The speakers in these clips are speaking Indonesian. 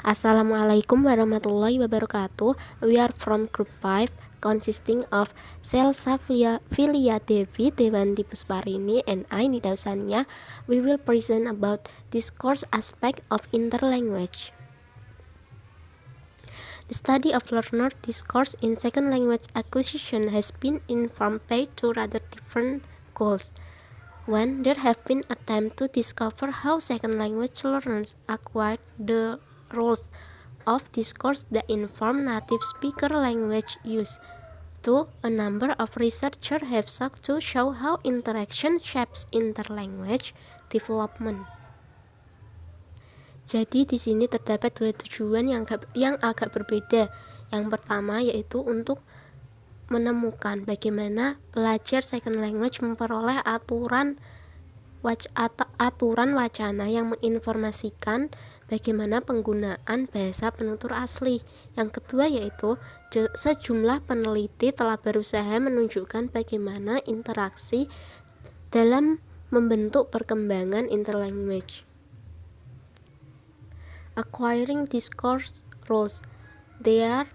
Assalamualaikum warahmatullahi wabarakatuh. We are from Group 5 consisting of Selsa Filia Devi Dewanti Pusparini and I Nida Usania. We will present about discourse aspect of interlanguage. The study of learner discourse in second language acquisition has been informed by two rather different goals. One, there have been attempts to discover how second language learners acquire the rules of discourse that inform native speaker language use. Two, a number of researchers have sought to show how interaction shapes interlanguage development. Jadi di sini terdapat dua tujuan yang agak berbeda. Yang pertama yaitu untuk menemukan bagaimana pelajar second language memperoleh aturan wacana yang menginformasikan bagaimana penggunaan bahasa penutur asli. Yang kedua yaitu sejumlah peneliti telah berusaha menunjukkan bagaimana interaksi dalam membentuk perkembangan interlanguage. Acquiring discourse rules. Their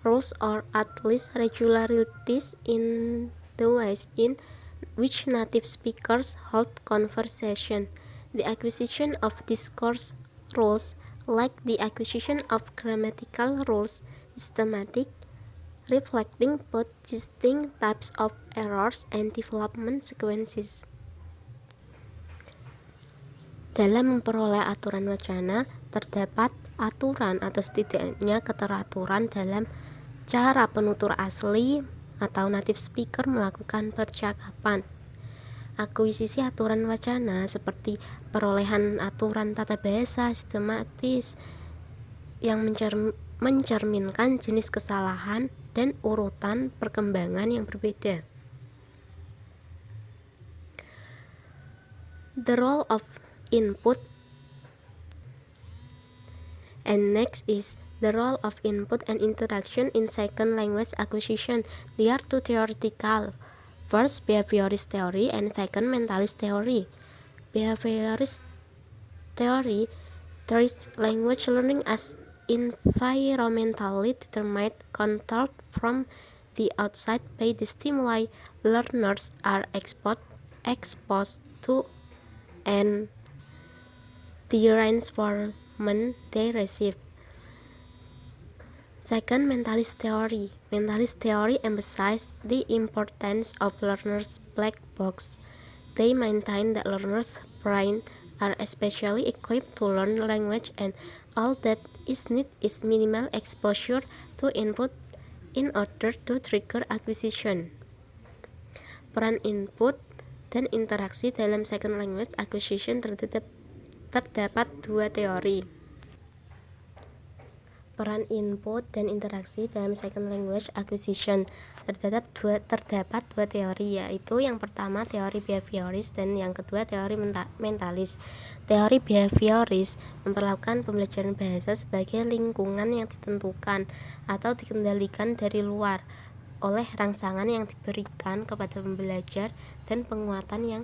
rules or at least regularities in the ways in which native speakers hold conversation. The acquisition of discourse rules, like the acquisition of grammatical rules, systematic, reflecting both distinct types of errors and development sequences. Dalam memperoleh aturan wacana, terdapat aturan atau setidaknya keteraturan dalam cara penutur asli atau native speaker melakukan percakapan. Akuisisi aturan wacana seperti perolehan aturan tata bahasa sistematis yang mencerminkan jenis kesalahan dan urutan perkembangan yang berbeda. The role of input. And next is the role of input and interaction in second language acquisition. They are two theoretical. First, behaviorist theory and second, mentalist theory. Behaviorist theory treats language learning as environmentally determined, controlled from the outside by the stimuli learners are exposed to and the reinforcement they receive. Second, mentalist theory. Mentalist theory emphasizes the importance of learners' black box. They maintain that learners' brains are especially equipped to learn language and all that is needed is minimal exposure to input in order to trigger acquisition. Peran input dan interaksi dalam second language acquisition terdapat dua teori. Peran input dan interaksi dalam second language acquisition terdapat dua teori, yaitu yang pertama teori behaviorist dan yang kedua teori mentalis. Teori behaviorist memperlakukan pembelajaran bahasa sebagai lingkungan yang ditentukan atau dikendalikan dari luar oleh rangsangan yang diberikan kepada pembelajar dan penguatan yang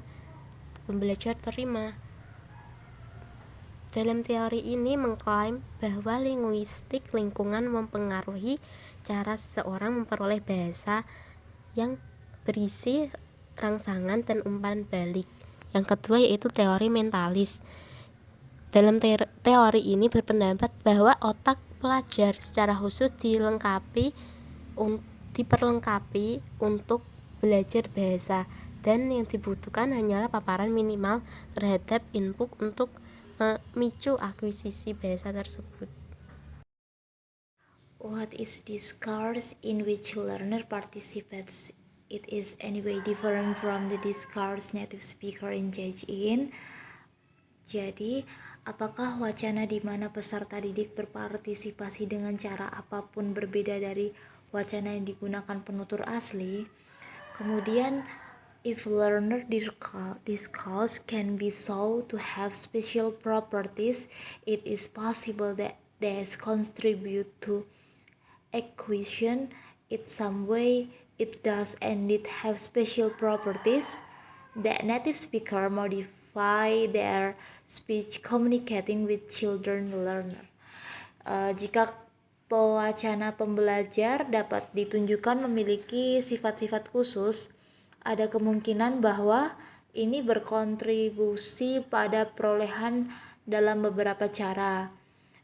pembelajar terima. Dalam teori ini mengklaim bahwa linguistik lingkungan mempengaruhi cara seseorang memperoleh bahasa yang berisi rangsangan dan umpan balik. Yang kedua yaitu teori mentalis. Dalam teori ini berpendapat bahwa otak pelajar secara khusus diperlengkapi untuk belajar bahasa dan yang dibutuhkan hanyalah paparan minimal terhadap input untuk memicu akuisisi bahasa tersebut. What is discourse in which learner participates? It is anyway different from the discourse native speaker engage in. Jadi, apakah wacana di mana peserta didik berpartisipasi dengan cara apapun berbeda dari wacana yang digunakan penutur asli? Kemudian, if learner discourse can be shown to have special properties, it is possible that they contribute to acquisition in some way. It does indeed have special properties that native speaker modify their speech communicating with children learner. Jika pewacana pembelajar dapat ditunjukkan memiliki sifat-sifat khusus, ada kemungkinan bahwa ini berkontribusi pada perolehan dalam beberapa cara.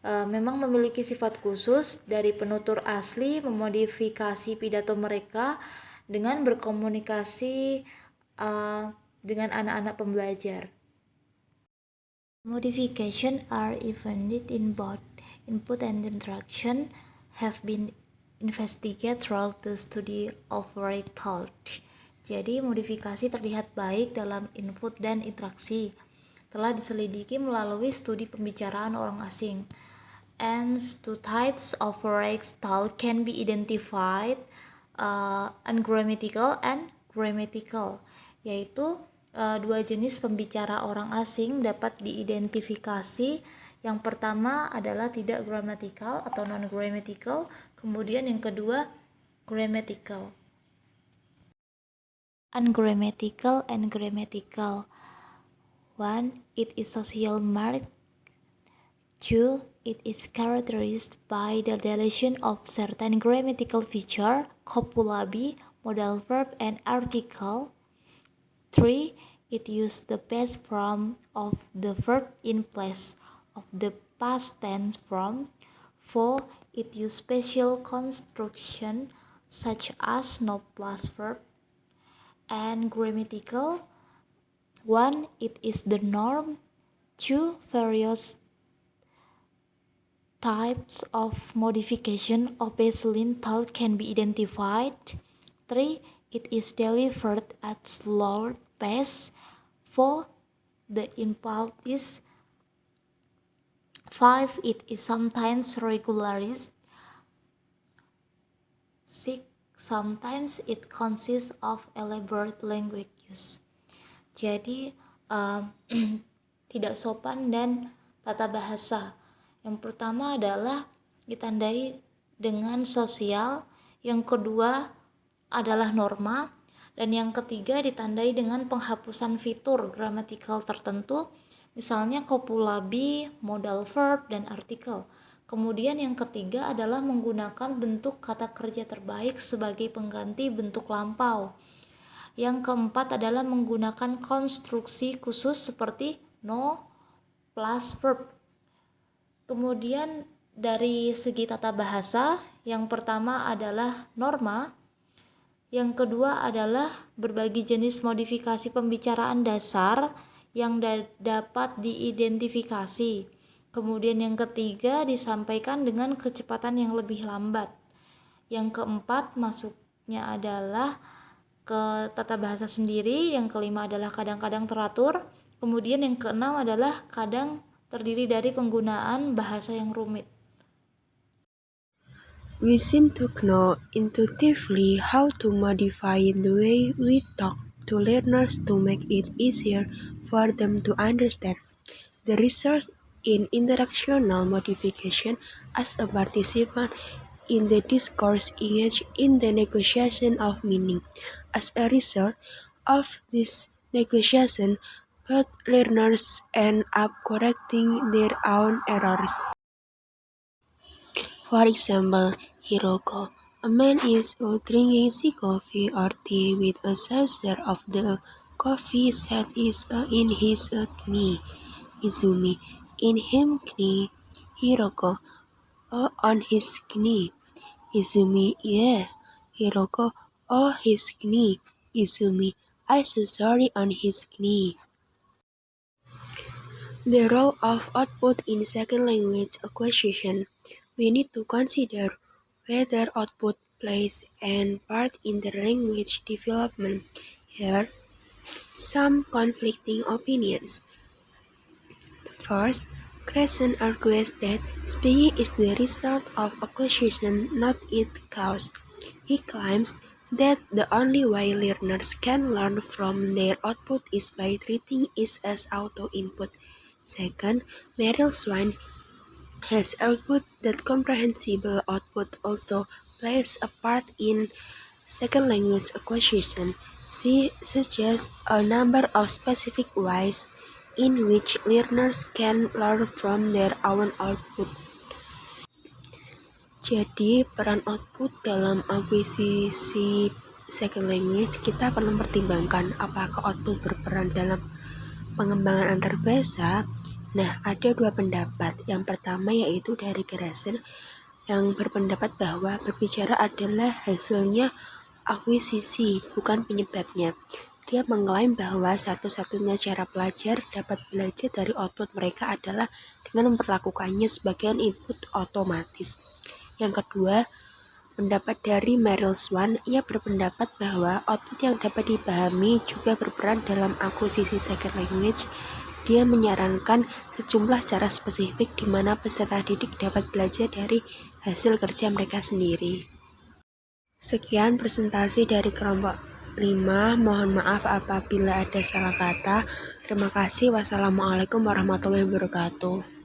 Memang memiliki sifat khusus dari penutur asli memodifikasi pidato mereka dengan berkomunikasi dengan anak-anak pembelajar. Modification are evaded in both input and interaction have been investigated throughout the study of rhetoric thought. Jadi modifikasi terlihat baik dalam input dan interaksi telah diselidiki melalui studi pembicaraan orang asing. And two types of rhetoric style can be identified, ungrammatical and grammatical, yaitu dua jenis pembicara orang asing dapat diidentifikasi. Yang pertama adalah tidak gramatikal atau non-grammatical, kemudian yang kedua grammatical. Ungrammatical and grammatical. 1. It is social marked. 2. It is characterized by the deletion of certain grammatical feature, copulae, modal verb, and article. 3. It uses the past form of the verb in place of the past tense form. 4. It uses special construction such as no plus verb. And grammatical. 1. It is the norm. 2. Various types of modification of baseline thought can be identified. 3. It is delivered at slower pace. 4. The input is. 5. It is sometimes regularized. 6. Sometimes it consists of elaborate language use. Jadi tidak sopan dan tata bahasa. Yang pertama adalah ditandai dengan sosial, yang kedua adalah norma, dan yang ketiga ditandai dengan penghapusan fitur gramatikal tertentu, misalnya copulae, modal verb, dan artikel. Kemudian yang ketiga adalah menggunakan bentuk kata kerja terbaik sebagai pengganti bentuk lampau. Yang keempat adalah menggunakan konstruksi khusus seperti no plus verb. Kemudian dari segi tata bahasa, yang pertama adalah norma, yang kedua adalah berbagai jenis modifikasi pembicaraan dasar yang dapat diidentifikasi. Kemudian yang ketiga disampaikan dengan kecepatan yang lebih lambat. Yang keempat masuknya adalah ke tata bahasa sendiri. Yang kelima adalah kadang-kadang teratur. Kemudian yang keenam adalah kadang terdiri dari penggunaan bahasa yang rumit. We seem to know intuitively how to modify the way we talk to learners to make it easier for them to understand. The research in interactional modification as a participant in the discourse engaged in the negotiation of meaning. As a result of this negotiation, both learners end up correcting their own errors. For example, Hiroko, a man is drinking coffee or tea with a saucer of the coffee set is in his knee. Izumi, in him knee. Hiroko, on his knee. Izumi, yeah. Hiroko, oh his knee. Izumi, I'm so sorry on his knee. The role of output in second language acquisition. We need to consider whether output plays a part in the language development. Here, some conflicting opinions. First, Crescent argues that speaking is the result of acquisition, not its cause. He claims that the only way learners can learn from their output is by treating it as auto-input. Second, Meryl Swan has argued that comprehensible output also plays a part in second language acquisition. She suggests a number of specific ways in which learners can learn from their own output. Jadi, peran output dalam akuisisi second language kita perlu pertimbangkan apakah output berperan dalam pengembangan antar bahasa. Nah, ada dua pendapat. Yang pertama yaitu dari Grasser yang berpendapat bahwa berbicara adalah hasilnya akuisisi, bukan penyebabnya. Dia mengklaim bahwa satu-satunya cara pelajar dapat belajar dari output mereka adalah dengan memperlakukannya sebagai input otomatis. Yang kedua, pendapat dari Meryl Swan, ia berpendapat bahwa output yang dapat dipahami juga berperan dalam akuisisi second language. Dia menyarankan sejumlah cara spesifik di mana peserta didik dapat belajar dari hasil kerja mereka sendiri. Sekian presentasi dari kelompok 5. Mohon maaf apabila ada salah kata. Terima kasih. Wassalamualaikum warahmatullahi wabarakatuh.